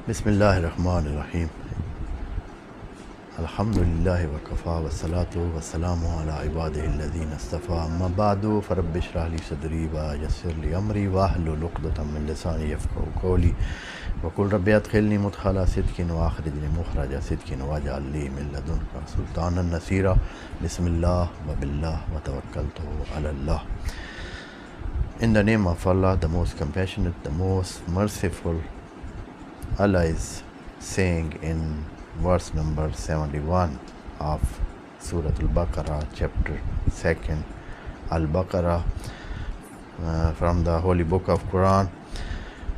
Bismillahirrahmanirrahim. Alhamdulillahi wa kafa wa salatu wa salamu ala ibadihi alladhina istafa. Amma ba'du, farabbi shrah li sadri wa yassir li amri wa ahlul 'uqdatam min lisani yafqahu qawli wa qul rabbi adkhilni mudkhala sidqin wa akhrijni mukhraja sidqin waj'al li min ladunka sultanan nasira. Bismillah wa billah wa tawakkaltu ala Allah. In the name of Allah, the most compassionate, the most merciful, Allah is saying in verse number 71 of Surah Al-Baqarah, chapter 2, Al-Baqarah, from the holy book of Quran.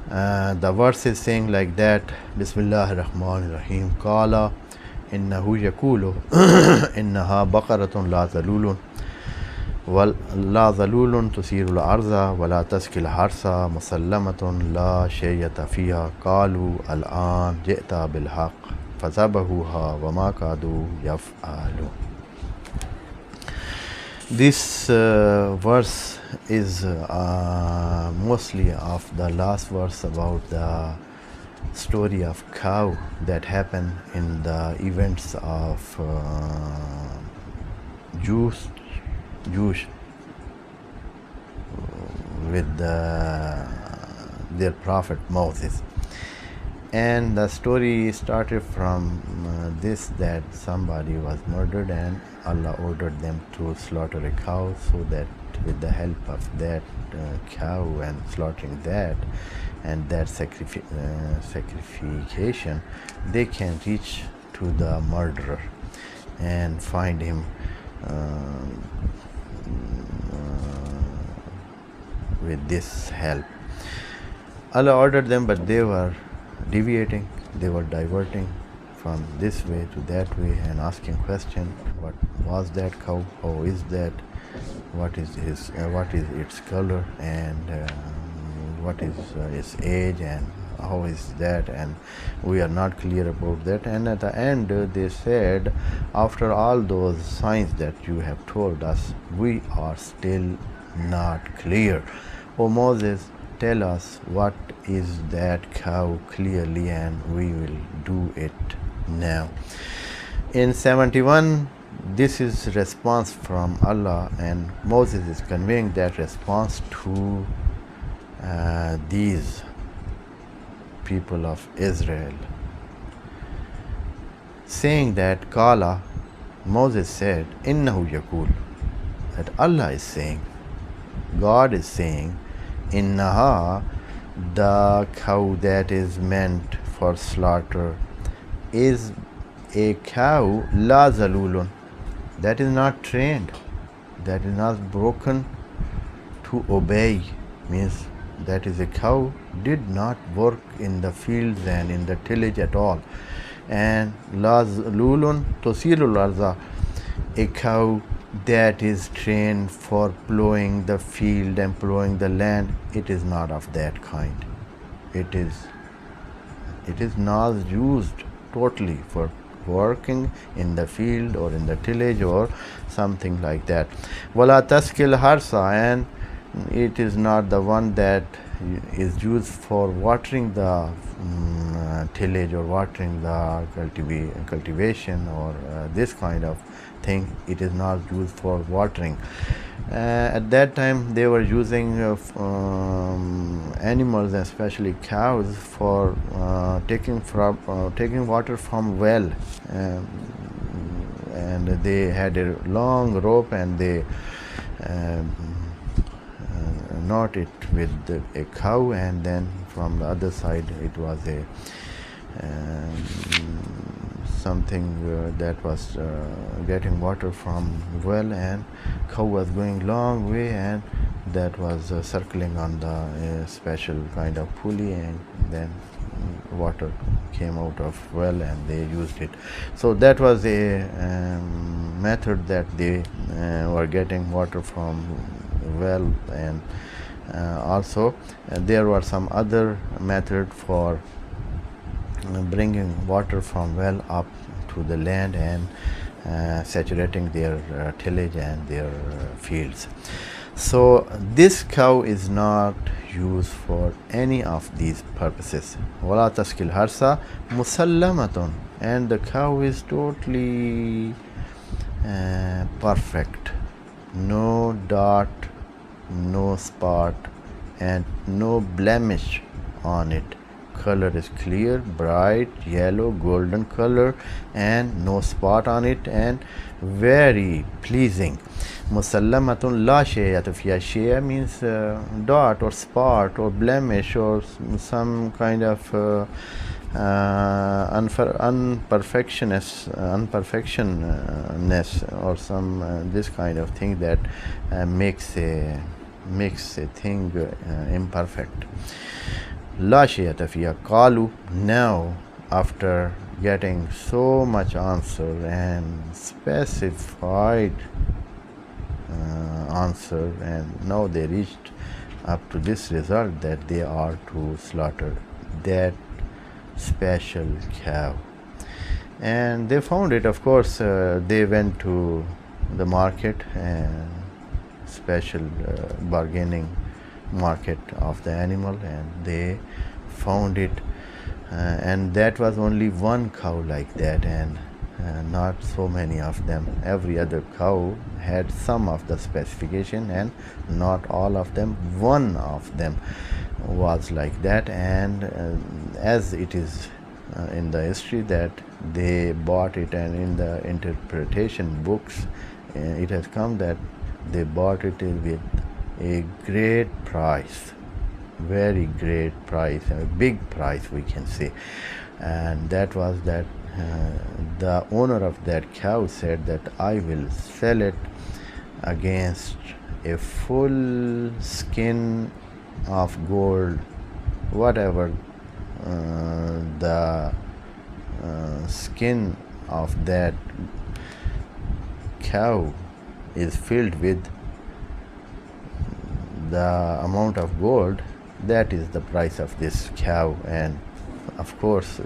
The verse is saying like that: Bismillahirrahmanirrahim. Qala innahu yakulu innaha baqaratun la zalulun la zalulun tusiru al-arza wa la taskil harsa musallamatun la shayyata fiha qalu al-an ji'ta bil haqq fazabahuha wa ma kadu yaf'alu. This verse is mostly of the last verse about the story of cow that happened in the events of Jews with their prophet Moses. And the story started from this, that somebody was murdered and Allah ordered them to slaughter a cow, so that with the help of that cow and slaughtering that and that sacrification, they can reach to the murderer and find him with this help. Allah ordered them, but they were deviating, they were diverting from this way to that way and asking question: what was that cow? How is that? What is its color, and what is its age, and how is that? And we are not clear about that. And at the end they said, after all those signs that you have told us, we are still not clear. O Moses, tell us what is that cow clearly, and we will do it now. In 71, this is response from Allah, and Moses is conveying that response to these people of Israel, saying that Qala, Moses said, innahu yakul, that Allah is saying, God is saying, innaha, the cow that is meant for slaughter, is a cow la zalulun, that is not trained, that is not broken to obey. Means that is a cow did not work in the fields and in the tillage at all. And la zalulun tusilul arza, a cow that is trained for plowing the field and plowing the land, it is not of that kind. It is not used totally for working in the field or in the tillage or something like that. Wala taskil harsa, and it is not the one that is used for watering the tillage or watering the cultivation or this kind of thing. It is not used for watering. At that time they were using animals, especially cows, for taking water from well, and they had a long rope and they knot it with a cow, and then from the other side it was a something that was getting water from well, and cow was going long way, and that was circling on the special kind of pulley, and then water came out of well and they used it. So that was a method that they were getting water from well. And also there were some other method for bringing water from well up to the land and saturating their tillage and their fields. So this cow is not used for any of these purposes. وَلَا تَسْكِلْ harsa musallamatun, and the cow is totally perfect. No dot, no spot, and no blemish on it. Color is clear, bright yellow, golden color, and no spot on it, and very pleasing. Musallamatun la shay'ata fiha. Shay'a means dot or spot or blemish or some kind of unperfectionness or some this kind of thing that makes a thing imperfect. La shay'ata fiha. Qalu. Now, after getting so much answer and specified answer, and now they reached up to this result that they are to slaughter that special cow. And they found it, of course. They went to the market, and special bargaining market of the animal, and they found it, and that was only one cow like that, and not so many of them. Every other cow had some of the specification, and not all of them. One of them was like that, and as it is in the history that they bought it, and in the interpretation books it has come that they bought it with a great price, very great price, a big price we can say. And that was that the owner of that cow said that I will sell it against a full skin of gold, whatever the skin of that cow is filled with, the amount of gold, that is the price of this cow. And of course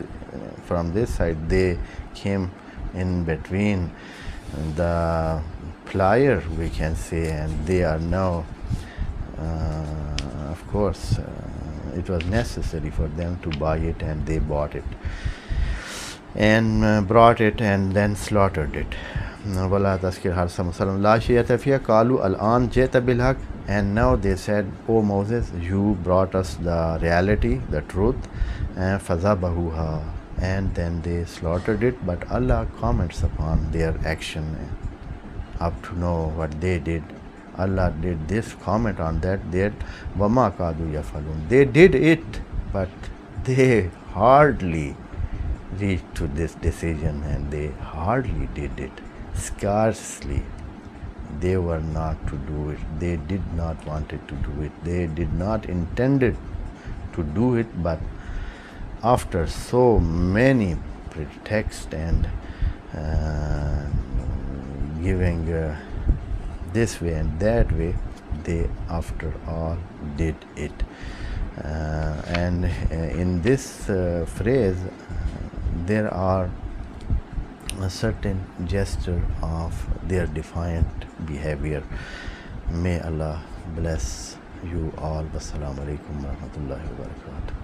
from this side they came in between the plier, we can say, and they are now of course it was necessary for them to buy it, and they bought it and brought it and then slaughtered it. وَلَا تَسْكِرْ حَرْسَ مُسَلَّمٌ لَا شِيَةَ فِيهَا قَالُوا الْآنَ جِئْتَ بِالْحَقِّ. And now they said, O Moses, you brought us the reality, the truth, and فَذَبَحُوهَا, and then they slaughtered it. But Allah comments upon their action up to know what they did. Allah did this comment on that وَمَا كَادُوا يَفْعَلُونَ. They did it, but they hardly reached to this decision, and they hardly did it. Scarcely. They were not to do it. They did not wanted to do it. They did not intended to do it, but after so many pretexts and giving this way and that way, they after all did it. And in this phrase there are a certain gesture of their defiant behavior. May Allah bless you all. Wassalamu alaikum warahmatullahi wabarakatuh.